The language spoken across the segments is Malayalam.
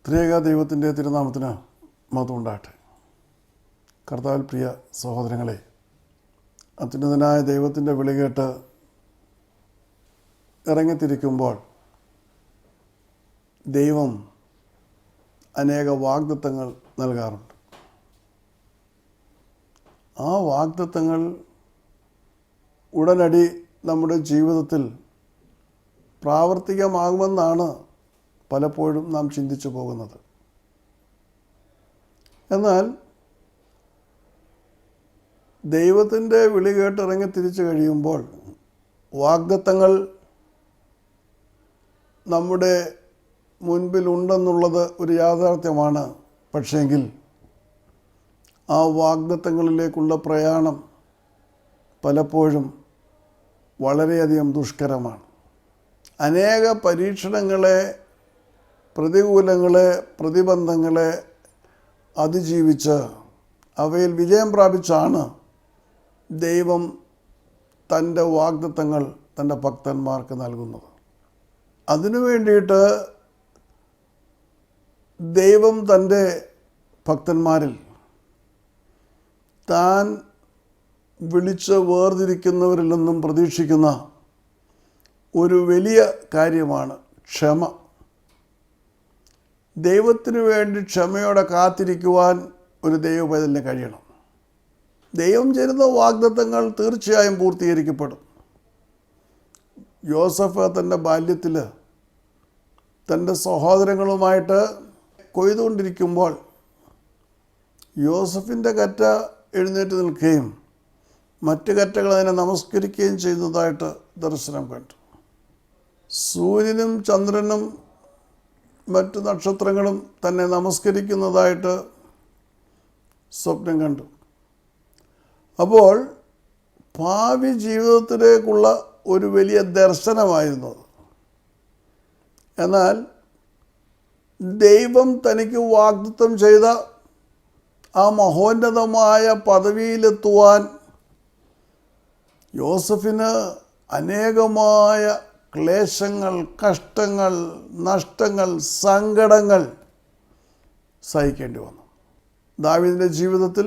ത്രിയേക ദൈവത്തിൻ്റെ തിരുനാമത്തിന് മഹത്വം ഉണ്ടാകട്ടെ. കർത്താവിൽ പ്രിയ സഹോദരങ്ങളെ, അത്യുന്നതനായ ദൈവത്തിൻ്റെ വിളി കേട്ട് ഇറങ്ങിത്തിരിക്കുമ്പോൾ ദൈവം അനേക വാഗ്ദത്തങ്ങൾ നൽകാറുണ്ട്. ആ വാഗ്ദത്തങ്ങൾ ഉടനടി നമ്മുടെ ജീവിതത്തിൽ പ്രാവർത്തികമാകുമെന്നാണ് പലപ്പോഴും നാം ചിന്തിച്ചു പോകുന്നത്. എന്നാൽ ദൈവത്തിൻ്റെ വിളി കേട്ടിറങ്ങി തിരിച്ചു കഴിയുമ്പോൾ വാഗ്ദത്തങ്ങൾ നമ്മുടെ മുൻപിലുണ്ടെന്നുള്ളത് ഒരു യാഥാർത്ഥ്യമാണ്. പക്ഷേങ്കിൽ ആ വാഗ്ദത്തങ്ങളിലേക്കുള്ള പ്രയാണം പലപ്പോഴും വളരെയധികം ദുഷ്കരമാണ്. അനേക പരീക്ഷണങ്ങളെ, പ്രതികൂലങ്ങളെ, പ്രതിബന്ധങ്ങളെ അതിജീവിച്ച് അവയിൽ വിജയം പ്രാപിച്ചാണ് ദൈവം തൻ്റെ വാഗ്ദത്തങ്ങൾ തൻ്റെ ഭക്തന്മാർക്ക് നൽകുന്നത്. അതിനു വേണ്ടിയിട്ട് ദൈവം തൻ്റെ ഭക്തന്മാരിൽ താൻ വിളിച്ച് വേർതിരിക്കുന്നവരിൽ നിന്നും പ്രതീക്ഷിക്കുന്ന ഒരു വലിയ കാര്യമാണ് ക്ഷമ. ദൈവത്തിനു വേണ്ടി ക്ഷമയോടെ കാത്തിരിക്കുവാൻ ഒരു ദൈവപൈതലിന് കഴിയണം. ദൈവം ചെയ്യുന്ന വാഗ്ദത്തങ്ങൾ തീർച്ചയായും പൂർത്തീകരിക്കപ്പെടും. യോസഫ് തൻ്റെ ബാല്യത്തിൽ തൻ്റെ സഹോദരങ്ങളുമായിട്ട് കൊയ്തുകൊണ്ടിരിക്കുമ്പോൾ യോസഫിൻ്റെ കറ്റ എഴുന്നേറ്റ് നിൽക്കുകയും മറ്റ് കറ്റകൾ അതിനെ നമസ്കരിക്കുകയും ചെയ്യുന്നതായിട്ട് ദർശനം കണ്ടു. സൂര്യനും ചന്ദ്രനും മറ്റു നക്ഷത്രങ്ങളും തന്നെ നമസ്കരിക്കുന്നതായിട്ട് സ്വപ്നം കണ്ടു. അപ്പോൾ ഭാവി ജീവിതത്തിലേക്കുള്ള ഒരു വലിയ ദർശനമായിരുന്നു അത്. എന്നാൽ ദൈവം തനിക്ക് വാഗ്ദത്തം ചെയ്ത ആ മഹോന്നതമായ പദവിയിലെത്തുവാൻ യോസഫിന് അനേകമായ ക്ലേശങ്ങൾ, കഷ്ടങ്ങൾ, നഷ്ടങ്ങൾ, സങ്കടങ്ങൾ സഹിക്കേണ്ടി വന്നു. ദാവീദിൻ്റെ ജീവിതത്തിൽ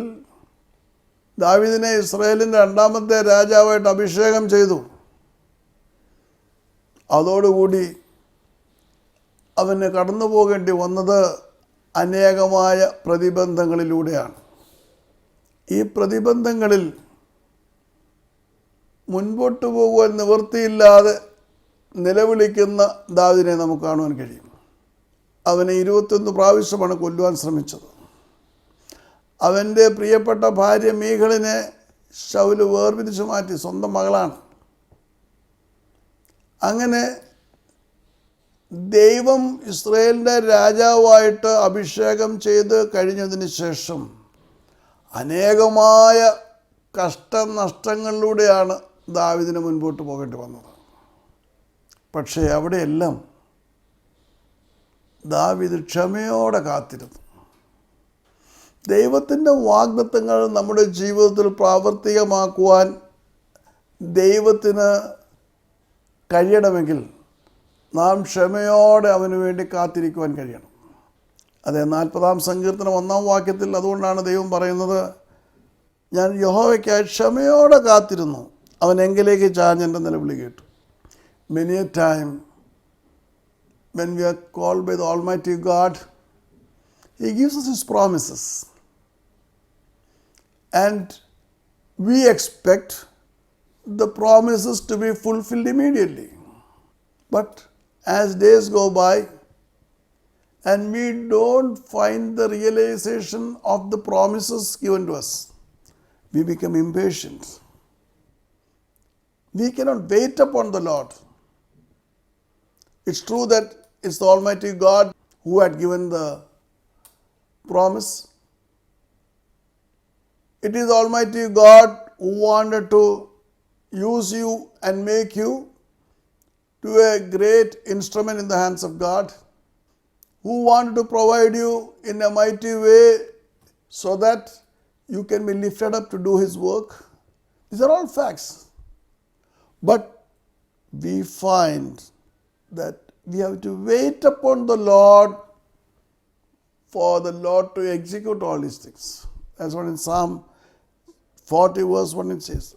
ദാവീദിനെ ഇസ്രായേലിൻ്റെ 2ാമത്തെ രാജാവായിട്ട് അഭിഷേകം ചെയ്തു. അതോടുകൂടി അവന് കടന്നു പോകേണ്ടി വന്നത് അനേകമായ പ്രതിബന്ധങ്ങളിലൂടെയാണ്. ഈ പ്രതിബന്ധങ്ങളിൽ മുൻപോട്ട് പോകുവാൻ നിവൃത്തിയില്ലാതെ നിലവിളിക്കുന്ന ദാവീദിനെ നമുക്ക് കാണുവാൻ കഴിയും. അവനെ 21 പ്രാവശ്യമാണ് കൊല്ലുവാൻ ശ്രമിച്ചത്. അവൻ്റെ പ്രിയപ്പെട്ട ഭാര്യ മീഖളിനെ ശൗല് വേർപിരിച്ചു മാറ്റി. സ്വന്തം മകളാണ്. അങ്ങനെ ദൈവം ഇസ്രായേലിൻ്റെ രാജാവായിട്ട് അഭിഷേകം ചെയ്ത് കഴിഞ്ഞതിന് ശേഷം അനേകമായ കഷ്ടനഷ്ടങ്ങളിലൂടെയാണ് ദാവീദിന് മുൻപോട്ട് പോകേണ്ടി വന്നത്. പക്ഷേ അവിടെയെല്ലാം ദാവീദ് ക്ഷമയോടെ കാത്തിരുന്നു. ദൈവത്തിൻ്റെ വാഗ്ദത്തങ്ങൾ നമ്മുടെ ജീവിതത്തിൽ പ്രാവർത്തികമാക്കുവാൻ ദൈവത്തിന് കഴിയണമെങ്കിൽ നാം ക്ഷമയോടെ അവന് വേണ്ടി കാത്തിരിക്കുവാൻ കഴിയണം. അതെ, 40-ാം സങ്കീർത്തനം 1-ാം വാക്യത്തിൽ അതുകൊണ്ടാണ് ദൈവം പറയുന്നത്, ഞാൻ യഹോവയ്ക്കായി ക്ഷമയോടെ കാത്തിരുന്നു, അവൻ എങ്കിലേക്ക് ചാഞ്ഞെൻ്റെ നിലവിളി കേട്ടു. Many a time when we are called by the Almighty God, He gives us His promises. And we expect the promises to be fulfilled immediately. But as days go by and we don't find the realization of the promises given to us, we become impatient. We cannot wait upon the Lord. It's true that it's the Almighty God who had given the promise. It is Almighty God who wanted to use you and make you to a great instrument in the hands of God, who wanted to provide you in a mighty way so that you can be lifted up to do His work. These are all facts. But we find that we have to wait upon the Lord for the Lord to execute all these things. That's what in Psalm 40 verse 1 it says,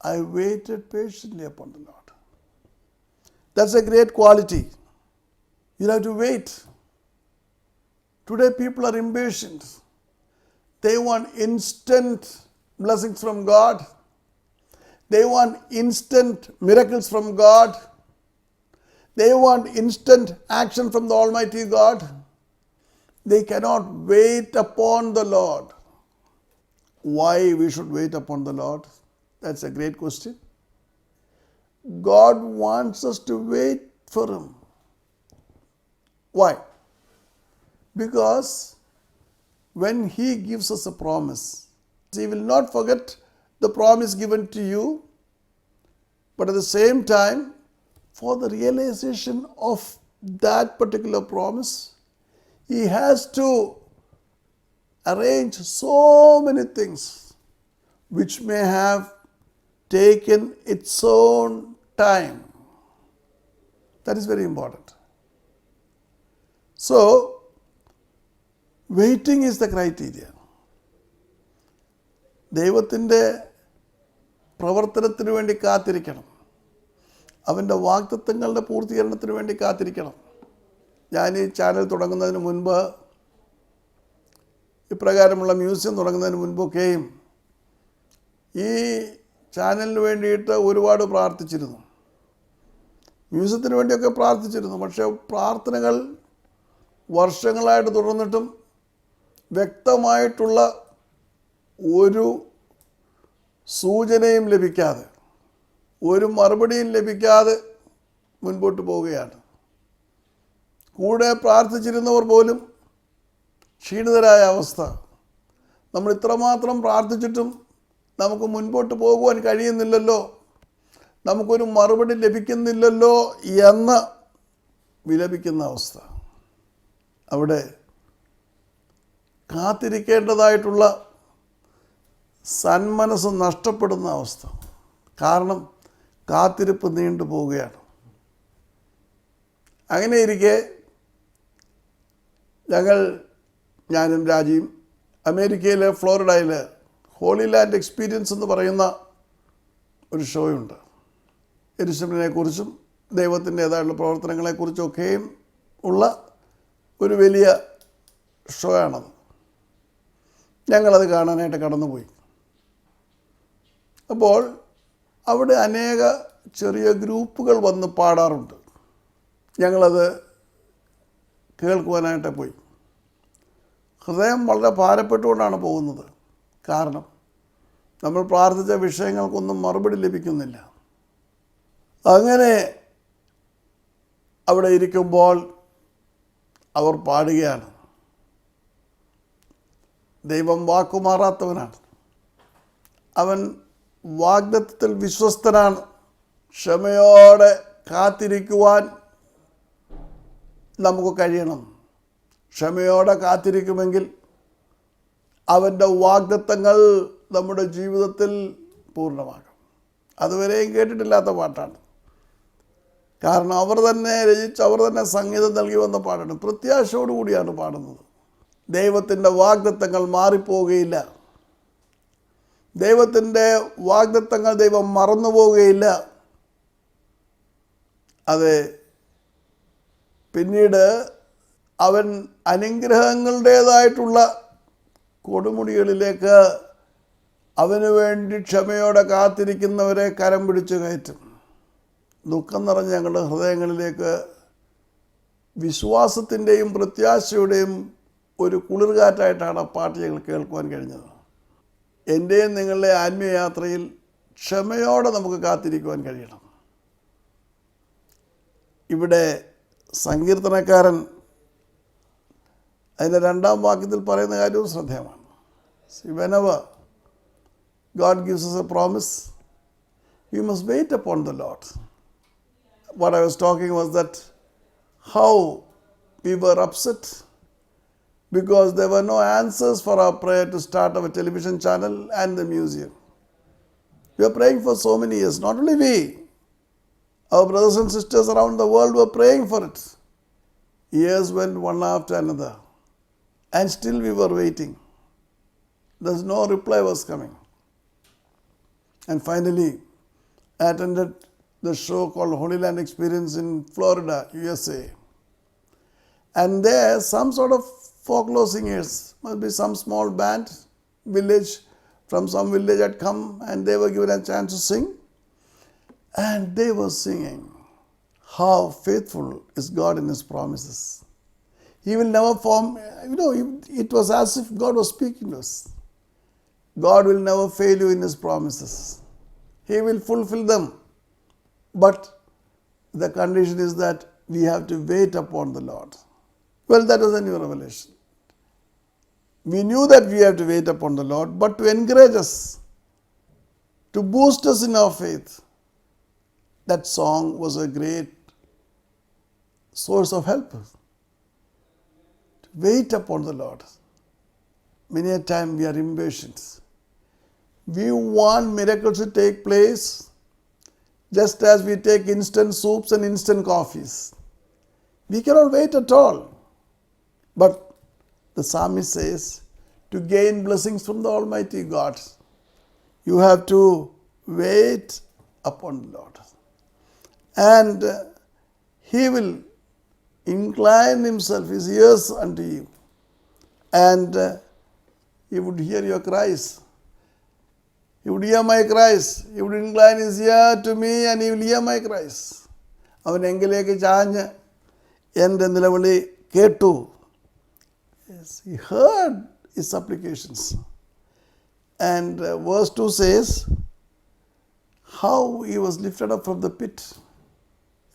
I waited patiently upon the Lord. That's a great quality. You have to wait. Today people are impatient. They want instant blessings from God. They want instant miracles from God. They want instant action from the Almighty God. They cannot wait upon the Lord. Why we should wait upon the Lord? That's a great question. God wants us to wait for Him. Why? Because when He gives us a promise, He will not forget the promise given to you, but at the same time, for the realization of that particular promise, He has to arrange so many things which may have taken its own time. That is very important. So, waiting is the criteria. ദൈവത്തിൻ്റെ പ്രവർത്തനത്തിന് വേണ്ടി കാത്തിരിക്കണം. അവൻ്റെ വാഗ്ദത്തങ്ങളുടെ പൂർത്തീകരണത്തിന് വേണ്ടി കാത്തിരിക്കണം. ഞാൻ ഈ ചാനൽ തുടങ്ങുന്നതിന് മുൻപ്, ഇപ്രകാരമുള്ള മ്യൂസിയം തുടങ്ങുന്നതിന് മുൻപൊക്കെയും ഈ ചാനലിന് വേണ്ടിയിട്ട് ഒരുപാട് പ്രാർത്ഥിച്ചിരുന്നു. മ്യൂസിയത്തിന് വേണ്ടിയൊക്കെ പ്രാർത്ഥിച്ചിരുന്നു. പക്ഷേ പ്രാർത്ഥനകൾ വർഷങ്ങളായിട്ട് തുടർന്നിട്ടും വ്യക്തമായിട്ടുള്ള ഒരു സൂചനയും ലഭിക്കാതെ, ഒരു മറുപടിയും ലഭിക്കാതെ മുൻപോട്ട് പോവുകയാണ്. കൂടെ പ്രാർത്ഥിച്ചിരുന്നവർ പോലും ക്ഷീണിതരായ അവസ്ഥ. നമ്മൾ ഇത്രമാത്രം പ്രാർത്ഥിച്ചിട്ടും നമുക്ക് മുൻപോട്ട് പോകുവാൻ കഴിയുന്നില്ലല്ലോ, നമുക്കൊരു മറുപടി ലഭിക്കുന്നില്ലല്ലോ എന്ന് വിലപിക്കുന്ന അവസ്ഥ. അവിടെ കാത്തിരിക്കേണ്ടതായിട്ടുള്ള സന്മനസ് നഷ്ടപ്പെടുന്ന അവസ്ഥ. കാരണം കാത്തിരിപ്പ് നീണ്ടു പോവുകയാണ്. അങ്ങനെ ഇരിക്കെ ഞാനും രാജിയും അമേരിക്കയിലെ ഫ്ലോറിഡയിൽ ഹോളി ലാൻഡ് എക്സ്പീരിയൻസ് എന്ന് പറയുന്ന ഒരു ഷോയുണ്ട്. യെരുശലേമിനെക്കുറിച്ചും ദൈവത്തിൻ്റേതായുള്ള പ്രവർത്തനങ്ങളെക്കുറിച്ചൊക്കെയും ഉള്ള ഒരു വലിയ ഷോ ആണത്. ഞങ്ങളത് കാണാനായിട്ട് കടന്നുപോയി. അപ്പോൾ അവിടെ അനേക ചെറിയ ഗ്രൂപ്പുകൾ വന്ന് പാടാറുണ്ട്. ഞങ്ങളത് കേൾക്കുവാനായിട്ട് പോയി. ഹൃദയം വളരെ ഭാരപ്പെട്ടുകൊണ്ടാണ് പോകുന്നത്. കാരണം നമ്മൾ പ്രാർത്ഥിച്ച വിഷയങ്ങൾക്കൊന്നും മറുപടി ലഭിക്കുന്നില്ല. അങ്ങനെ അവിടെ ഇരിക്കുമ്പോൾ അവർ പാടുകയാണ്. ദൈവം വാക്കുമാറാത്തവനാണ്. അവൻ വാഗ്ദത്തത്തിൽ വിശ്വസ്തനാണ്. ക്ഷമയോടെ കാത്തിരിക്കുവാൻ നമുക്ക് കഴിയണം. ക്ഷമയോടെ കാത്തിരിക്കുമെങ്കിൽ അവൻ്റെ വാഗ്ദത്തങ്ങൾ നമ്മുടെ ജീവിതത്തിൽ പൂർണ്ണമാകും. അതുവരെയും കേട്ടിട്ടില്ലാത്ത പാട്ടാണ്. കാരണം അവർ തന്നെ രചിച്ച്, അവർ തന്നെ സംഗീതം നൽകി വന്ന പാടാണ്. പ്രത്യാശയോടുകൂടിയാണ് പാടുന്നത്. ദൈവത്തിൻ്റെ വാഗ്ദത്തങ്ങൾ മാറിപ്പോവുകയില്ല. ദൈവത്തിൻ്റെ വാഗ്ദത്തങ്ങൾ ദൈവം മറന്നു പോവുകയില്ല. അത് പിന്നീട് അവൻ അനുഗ്രഹങ്ങളുടേതായിട്ടുള്ള കൊടുമുടികളിലേക്ക് അവന് വേണ്ടി ക്ഷമയോടെ കാത്തിരിക്കുന്നവരെ കരം പിടിച്ചു കയറ്റും. ദുഃഖം നിറഞ്ഞ ഞങ്ങളുടെ ഹൃദയങ്ങളിലേക്ക് വിശ്വാസത്തിൻ്റെയും പ്രത്യാശയുടെയും ഒരു കുളിർകാറ്റായിട്ടാണ് ആ പാട്ട് ഞങ്ങൾ കേൾക്കുവാൻ കഴിഞ്ഞത്. എൻ്റെയും നിങ്ങളുടെ ആത്മീയയാത്രയിൽ ക്ഷമയോടെ നമുക്ക് കാത്തിരിക്കുവാൻ കഴിയണം. ഇവിടെ സങ്കീർത്തനക്കാരൻ അതിൻ്റെ 2-ാം വാക്യത്തിൽ പറയുന്ന കാര്യവും ശ്രദ്ധേയമാണ്. Whenever God gives us a promise, we must wait upon the Lord. What I was talking was that how we were upset because there were no answers for our prayer to start our television channel and the museum. We were praying for so many years. Not only we, our brothers and sisters around the world were praying for it. Years went one after another. And still we were waiting. There's no reply was coming. And finally, I attended the show called Holy Land Experience in Florida, USA. And there, some sort of folklore singers, must be some small band, village, from some village had come and they were given a chance to sing. And they were singing, how faithful is God in His promises. He will never form, it was as if God was speaking to us. God will never fail you in His promises. He will fulfill them. But the condition is that we have to wait upon the Lord. Well, that was a new revelation. We knew that we have to wait upon the Lord, but to encourage us, to boost us in our faith, that song was a great source of help. To wait upon the Lord. Many a time we are impatient. We want miracles to take place just as we take instant soups and instant coffees. We cannot wait at all. But the psalmist says, to gain blessings from the Almighty God, you have to wait upon the Lord. And He will incline Himself, His ears unto you. And He would hear your cries. He would hear my cries. He would incline His ear to me and He will hear my cries. അവൻ എങ്കിലേക്ക് ചാഞ്ഞ് എൻ്റെ നിലവിളി കേട്ടു. Yes, He heard his supplications. And verse 2 says, how he was lifted up from the pit.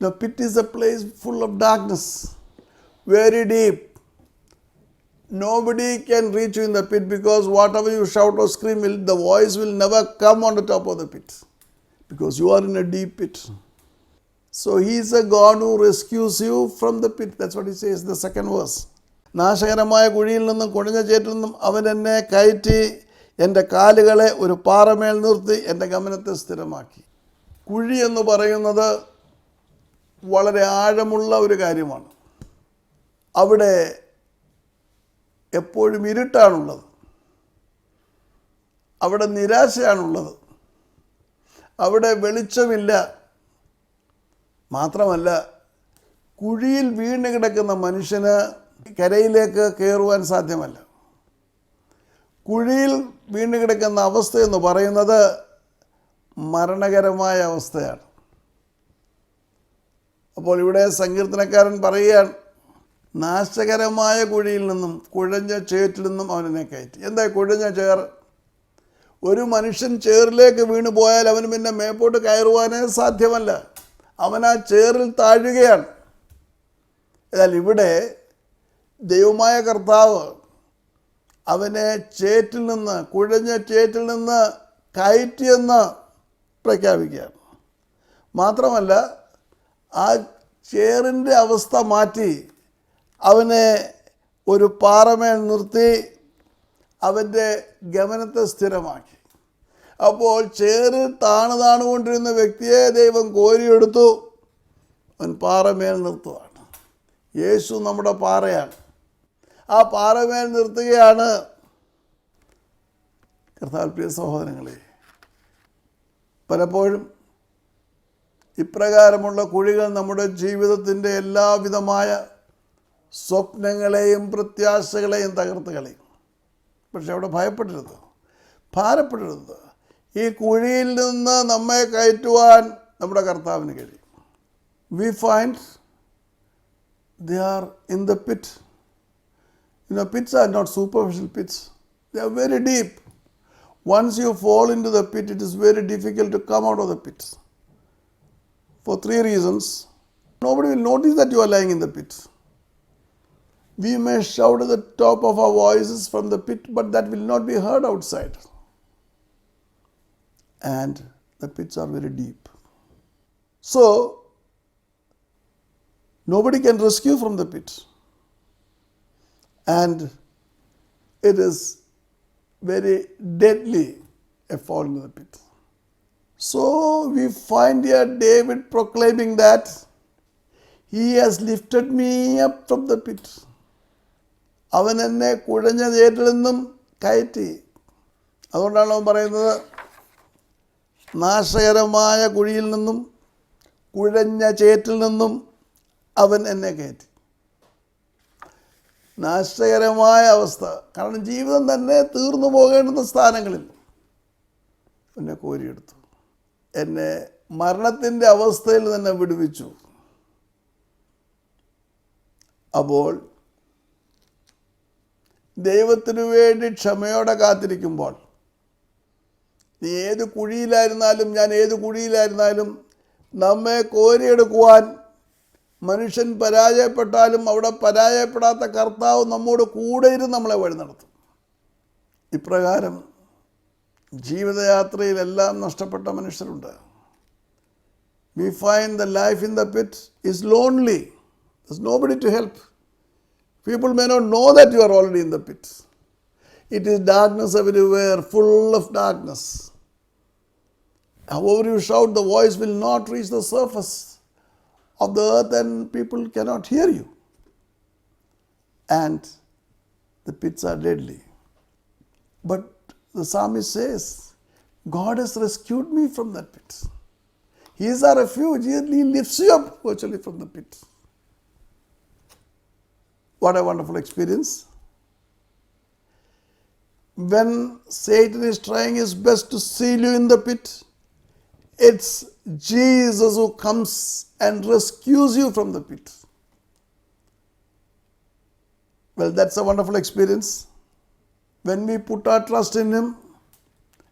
The pit is a place full of darkness, very deep. Nobody can reach you in the pit because whatever you shout or scream, the voice will never come on the top of the pit because you are in a deep pit. So He is a God who rescues you from the pit. That's what He says in the second verse. നാശകരമായ കുഴിയിൽ നിന്നും കുഴഞ്ഞ ചേറ്റിൽ നിന്നും അവൻ എന്നെ കയറ്റി എൻ്റെ കാലുകളെ ഒരു പാറമേൽ നിർത്തി എൻ്റെ ഗമനത്തെ സ്ഥിരമാക്കി. കുഴി എന്ന് പറയുന്നത് വളരെ ആഴമുള്ള ഒരു കാര്യമാണ്. അവിടെ എപ്പോഴും ഇരുട്ടാണുള്ളത്. അവിടെ നിരാശയാണുള്ളത്. അവിടെ വെളിച്ചമില്ല. മാത്രമല്ല, കുഴിയിൽ വീണ് കിടക്കുന്ന മനുഷ്യന് കരയിലേക്ക് കയറുവാൻ സാധ്യമല്ല. കുഴിയിൽ വീണ് കിടക്കുന്ന അവസ്ഥയെന്ന് പറയുന്നത് മരണകരമായ അവസ്ഥയാണ്. അപ്പോൾ ഇവിടെ സങ്കീർത്തനക്കാരൻ പറയുകയാണ്, നാശകരമായ കുഴിയിൽ നിന്നും കുഴഞ്ഞ ചേറ്റിൽ നിന്നും അവനെ കയറ്റി. എന്താ കുഴഞ്ഞ ചേർ? ഒരു മനുഷ്യൻ ചേറിലേക്ക് വീണു പോയാൽ അവന് പിന്നെ മേപ്പോട്ട് കയറുവാനേ സാധ്യമല്ല. അവൻ ആ ചേറിൽ താഴുകയാണ്. എന്നാൽ ഇവിടെ ദൈവമായ കർത്താവ് അവനെ ചേറ്റിൽ നിന്ന്, കുഴഞ്ഞ ചേറ്റിൽ നിന്ന് കയറ്റിയെന്ന് പ്രഖ്യാപിക്കുകയാണ്. മാത്രമല്ല, ആ ചേറിൻ്റെ അവസ്ഥ മാറ്റി അവനെ ഒരു പാറമേൽ നിർത്തി അവൻ്റെ ഗമനത്തെ സ്ഥിരമാക്കി. അപ്പോൾ ചേറിൽ താണുകൊണ്ടിരുന്ന വ്യക്തിയെ ദൈവം കോരിയെടുത്തു, അവൻ പാറമേൽ നിർത്തുകയാണ്. യേശു നമ്മുടെ പാറയാണ്. ആ പാറമേൽ നിർത്തുകയാണ്. കർത്താവിൽ പ്രിയ സഹോദരങ്ങളെ, പലപ്പോഴും ഇപ്രകാരമുള്ള കുഴികൾ നമ്മുടെ ജീവിതത്തിൻ്റെ എല്ലാവിധമായ സ്വപ്നങ്ങളെയും പ്രത്യാശകളെയും തകർത്ത് കളയും. പക്ഷെ അവിടെ ഭയപ്പെടരുത്, ഭാരപ്പെടരുത്. ഈ കുഴിയിൽ നിന്ന് നമ്മെ കയറ്റുവാൻ നമ്മുടെ കർത്താവിന് കഴിയും. We find they are in the pit. Pits are not superficial pits. They are very deep. Once you fall into the pit, it is very difficult to come out of the pit. For 3 reasons. Nobody will notice that you are lying in the pit. We may shout at the top of our voices from the pit, but that will not be heard outside. And the pits are very deep. So, nobody can rescue from the pit. And it is very deadly, a fall into the pit. So, we find here David proclaiming that He has lifted me up from the pit. അവൻ എന്നെ കുഴഞ്ഞ ചേറ്റിൽ നിന്നും കയറ്റി. അതുകൊണ്ടാണ് അവൻ പറയുന്നത്, നാശകരമായ കുഴിയിൽ നിന്നും കുഴഞ്ഞ ചേറ്റിൽ നിന്നും അവൻ എന്നെ കയറ്റി. നാശകരമായ അവസ്ഥ, കാരണം ജീവിതം തന്നെ തീർന്നു പോകേണ്ടുന്ന സ്ഥാനങ്ങളിൽ എന്നെ കോരിയെടുത്തു. എന്നെ മരണത്തിൻ്റെ അവസ്ഥയിൽ തന്നെ വിടുവിച്ചു. അപ്പോൾ ദൈവത്തിനു വേണ്ടി ക്ഷമയോടെ കാത്തിരിക്കുമ്പോൾ, നീ ഏത് കുഴിയിലായിരുന്നാലും ഞാൻ ഏത് കുഴിയിലായിരുന്നാലും നമ്മെ കോരിയെടുക്കുവാൻ മനുഷ്യൻ പരാജയപ്പെട്ടാലും അവിടെ പരാജയപ്പെടാത്ത കർത്താവ് നമ്മോട് കൂടെ ഇരുന്ന് നമ്മളെ വഴി നടത്തും. ഇപ്രകാരം ജീവിതയാത്രയിലെല്ലാം നഷ്ടപ്പെട്ട മനുഷ്യരുണ്ട്. We find the life in the pit is lonely. There's nobody to help. People may not know that you are already in the pit. It is darkness everywhere, full of darkness. However you shout, the voice will not reach the surface of the earth and people cannot hear you. And the pits are deadly. But the psalmist says, God has rescued me from that pit. He is our refuge. He lifts you up virtually from the pit. What a wonderful experience. When Satan is trying his best to seal you in the pit, it's Jesus who comes and rescues you from the pit. Well, that's a wonderful experience. When we put our trust in Him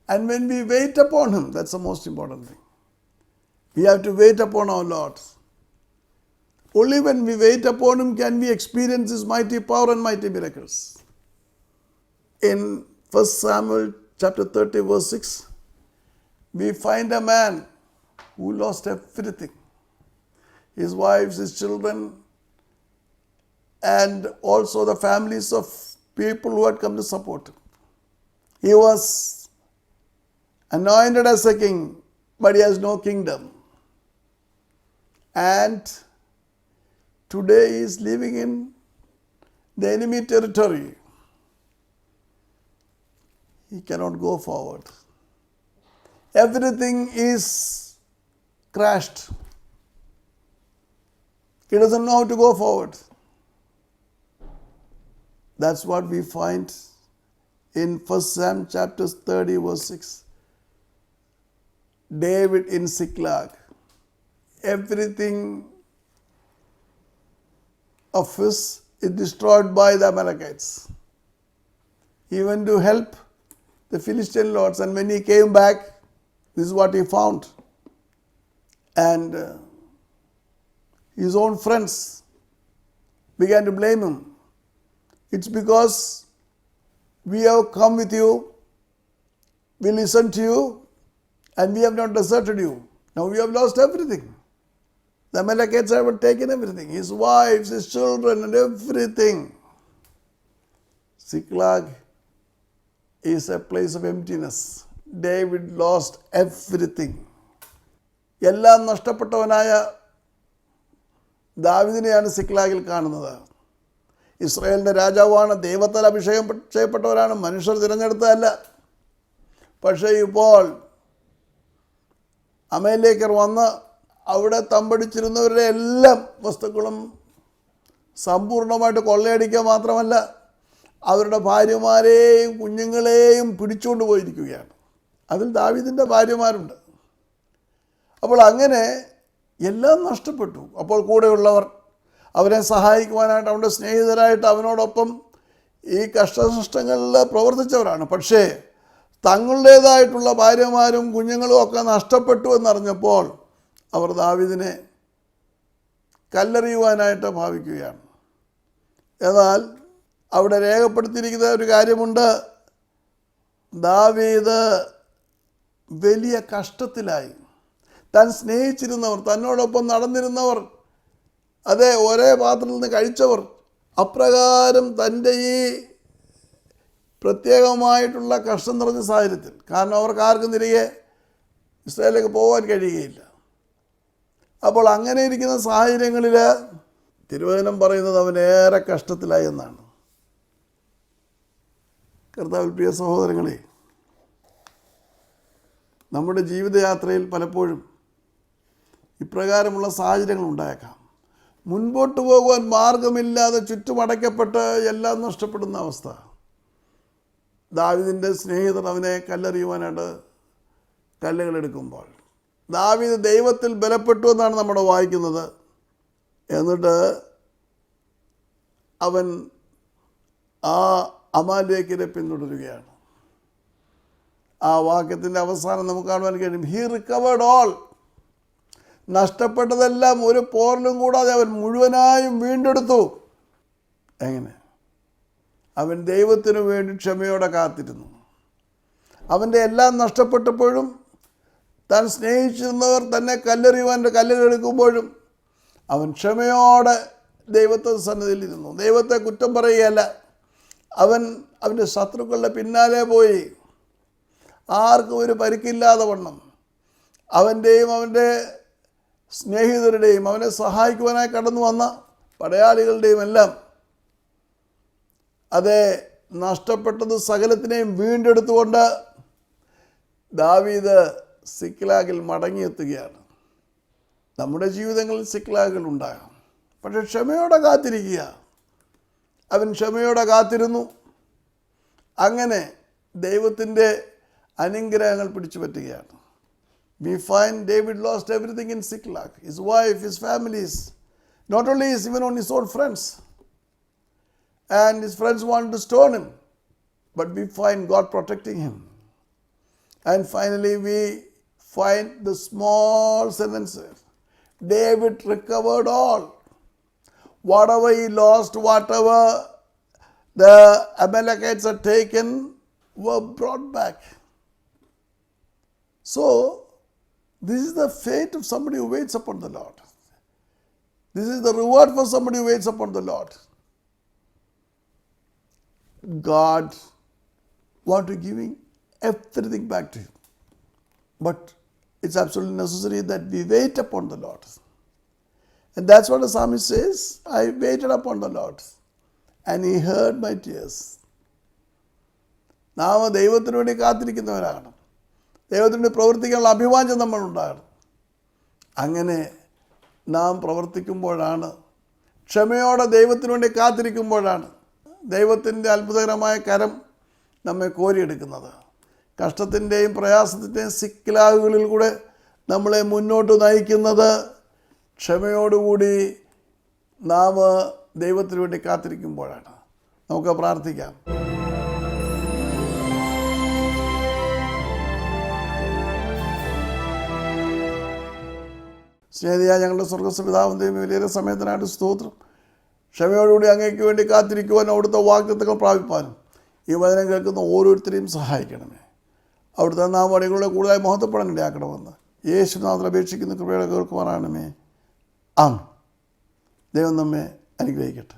and when we wait upon Him, that's the most important thing. We have to wait upon our Lord. Only when we wait upon Him can we experience His mighty power and mighty miracles. In 1 Samuel chapter 30 verse 6, we find a man who lost everything. His wives, his children, and also the families of people who had come to support him. He was anointed as a king, but he has no kingdom. And today he is living in the enemy territory. He cannot go forward. Everything is crashed. He doesn't know how to go forward. That's what we find in 1 Samuel chapter 30 verse 6. David in Ziklag. Everything of his is destroyed by the Amalekites. He went to help the Philistine lords, and when he came back, this is what he found. And his own friends began to blame him. It's because we have come with you, we listened to you, and we have not deserted you. Now we have lost everything. The Amalekites have taken everything, his wives, his children, and everything. Ziklag is a place of emptiness. David lost everything. എല്ലാം നഷ്ടപ്പെട്ടവനായ ദാവീദിനെയാണ് സിക്ലാഗിൽ കാണുന്നത്. ഇസ്രായേലിൻ്റെ രാജാവാണ്, ദൈവത്താൽ അഭിഷേകം ചെയ്യപ്പെട്ടവരാണ്, മനുഷ്യർ തിരഞ്ഞെടുത്തതല്ല. പക്ഷേ ഇപ്പോൾ അമലേക്കർ വന്ന് അവിടെ തമ്പടിച്ചിരുന്നവരുടെ എല്ലാം വസ്തുക്കളും സമ്പൂർണ്ണമായിട്ട് കൊള്ളയടിക്കുക മാത്രമല്ല, അവരുടെ ഭാര്യമാരെയും കുഞ്ഞുങ്ങളെയും പിടിച്ചുകൊണ്ട് പോയിരിക്കുകയാണ്. അതിൽ ദാവീദിൻ്റെ ഭാര്യമാരുണ്ട്. അപ്പോൾ അങ്ങനെ എല്ലാം നഷ്ടപ്പെട്ടു. അപ്പോൾ കൂടെയുള്ളവർ അവനെ സഹായിക്കുവാനായിട്ട്, അവൻ്റെ സ്നേഹിതരായിട്ട് അവനോടൊപ്പം ഈ കഷ്ടനഷ്ടങ്ങളിൽ പ്രവർത്തിച്ചവരാണ്. പക്ഷേ തങ്ങളുടേതായിട്ടുള്ള ഭാര്യമാരും കുഞ്ഞുങ്ങളും ഒക്കെ നഷ്ടപ്പെട്ടു എന്നറിഞ്ഞപ്പോൾ അവർ ദാവീദിനെ കല്ലെറിയുവാനായിട്ട് ഭാവിക്കുകയാണ്. എന്നാൽ അവിടെ രേഖപ്പെടുത്തിയിരിക്കുന്ന ഒരു കാര്യമുണ്ട്. ദാവീദ് വലിയ കഷ്ടത്തിലായി. താൻ സ്നേഹിച്ചിരുന്നവർ, തന്നോടൊപ്പം നടന്നിരുന്നവർ, അതെ ഒരേ പാത്രത്തിൽ നിന്ന് കഴിച്ചവർ, അപ്രകാരം തൻ്റെ ഈ പ്രത്യേകമായിട്ടുള്ള കഷ്ടം നിറഞ്ഞ സാഹചര്യത്തിൽ, കാരണം അവർക്ക് ആർക്കും തിരികെ ഇസ്രായേലിലേക്ക് പോകാൻ കഴിയുകയില്ല. അപ്പോൾ അങ്ങനെ ഇരിക്കുന്ന സാഹചര്യങ്ങളിൽ തിരുവചനം പറയുന്നത് അവൻ ഏറെ കഷ്ടത്തിലായി എന്നാണ്. കർത്താവിൽ പ്രിയ സഹോദരങ്ങളെ, നമ്മുടെ ജീവിതയാത്രയിൽ പലപ്പോഴും ഇപ്രകാരമുള്ള സാഹചര്യങ്ങൾ ഉണ്ടായേക്കാം. മുൻപോട്ട് പോകുവാൻ മാർഗമില്ലാതെ ചുറ്റുമടയ്ക്കപ്പെട്ട് എല്ലാം നഷ്ടപ്പെടുന്ന അവസ്ഥ. ദാവീദിൻ്റെ സ്നേഹിതർ അവനെ കല്ലെറിയുവാനായിട്ട് കല്ലുകളെടുക്കുമ്പോൾ ദാവീദ് ദൈവത്തിൽ ബലപ്പെട്ടു എന്നാണ് നമ്മൾ വായിക്കുന്നത്. എന്നിട്ട് അവൻ ആ അമാലേക്കിനെ പിന്തുടരുകയാണ്. ആ വാക്യത്തിൻ്റെ അവസാനം നമുക്ക് കാണുവാൻ കഴിയും, ഹി റിക്കവേർഡ് ഓൾ. നഷ്ടപ്പെട്ടതെല്ലാം ഒരു പോറലും കൂടാതെ അവൻ മുഴുവനായും വീണ്ടെടുത്തു. എങ്ങനെ? അവൻ ദൈവത്തിനു വേണ്ടി ക്ഷമയോടെ കാത്തിരുന്നു. അവൻ്റെ എല്ലാം നഷ്ടപ്പെട്ടപ്പോഴും താൻ സ്നേഹിച്ചിരുന്നവർ തന്നെ കല്ലെടുക്കുമ്പോഴും അവൻ ക്ഷമയോടെ ദൈവത്തെ സന്നിധിയിലിരുന്നു. ദൈവത്തെ കുറ്റം പറയുകയല്ല. അവൻ്റെ ശത്രുക്കളുടെ പിന്നാലെ പോയി ആർക്കും ഒരു പരിക്കില്ലാതെ വണ്ണം അവൻ്റെയും അവൻ്റെ സ്നേഹിതരുടെയും അവനെ സഹായിക്കുവാനായി കടന്നു വന്ന പടയാളികളുടെയും എല്ലാം അതേ നഷ്ടപ്പെട്ടത് സകലത്തിനെയും വീണ്ടെടുത്തുകൊണ്ട് ദാവീദ് സിക്ലാഗിൽ മടങ്ങിയെത്തുകയാണ്. നമ്മുടെ ജീവിതങ്ങളിൽ സിക്ലാഗുകൾ ഉണ്ടാകാം, പക്ഷേ ക്ഷമയോടെ കാത്തിരിക്കുക. അവൻ ക്ഷമയോടെ കാത്തിരുന്നു. അങ്ങനെ ദൈവത്തിൻ്റെ അനുഗ്രഹങ്ങൾ പിടിച്ചു പറ്റുകയാണ്. We find David lost everything in Ziklag. His wife, his families, not only his, even on his own friends. And his friends wanted to stone him. But we find God protecting him. And finally we find the small sentences. David recovered all. Whatever he lost, whatever the Amalekites had taken, were brought back. So, this is the fate of somebody who waits upon the Lord. This is the reward for somebody who waits upon the Lord. God wants to give everything back to you. But it's absolutely necessary that we wait upon the Lord. And that's what the psalmist says, I waited upon the Lord and he heard my tears. നാം ദൈവത്തിന് വേണ്ടി കാത്തിരിക്കുന്നവരാണ്. ദൈവത്തിൻ്റെ പ്രവർത്തിക്കാനുള്ള അഭിവാഞ്ചം നമ്മളുണ്ടാകണം. അങ്ങനെ നാം പ്രവർത്തിക്കുമ്പോഴാണ്, ക്ഷമയോടെ ദൈവത്തിന് വേണ്ടി കാത്തിരിക്കുമ്പോഴാണ് ദൈവത്തിൻ്റെ അത്ഭുതകരമായ കരം നമ്മെ കോരിയെടുക്കുന്നത്. കഷ്ടത്തിൻ്റെയും പ്രയാസത്തിൻ്റെയും സിക്ലാഗുകളിൽ കൂടെ നമ്മളെ മുന്നോട്ട് നയിക്കുന്നത് ക്ഷമയോടുകൂടി നാം ദൈവത്തിന് വേണ്ടി കാത്തിരിക്കുമ്പോഴാണ്. നമുക്ക് പ്രാർത്ഥിക്കാം. സ്നേഹിതയായ ഞങ്ങളുടെ സ്വർഗ്ഗസ്ഥ പിതാവിൻ്റെയും വലിയ സമയത്തിനായിട്ട് സ്തോത്രം. ക്ഷമയോടുകൂടി അങ്ങേക്ക് വേണ്ടി കാത്തിരിക്കുവാനും അവിടുത്തെ വാഗ്ദത്തങ്ങൾ പ്രാപിപ്പാനും ഈ വചനം കേൾക്കുന്ന ഓരോരുത്തരെയും സഹായിക്കണമേ. അവിടുത്തെ നാമടികളുടെ കൂടുതലായി മഹത്വപ്പെടാൻ ഇടയാക്കണമെന്ന് യേശുനാഥൻ അപേക്ഷിക്കുന്ന കൃപയുടെ കേൾക്കുവാനാണമേ. ദൈവം നമ്മെ അനുഗ്രഹിക്കട്ടെ.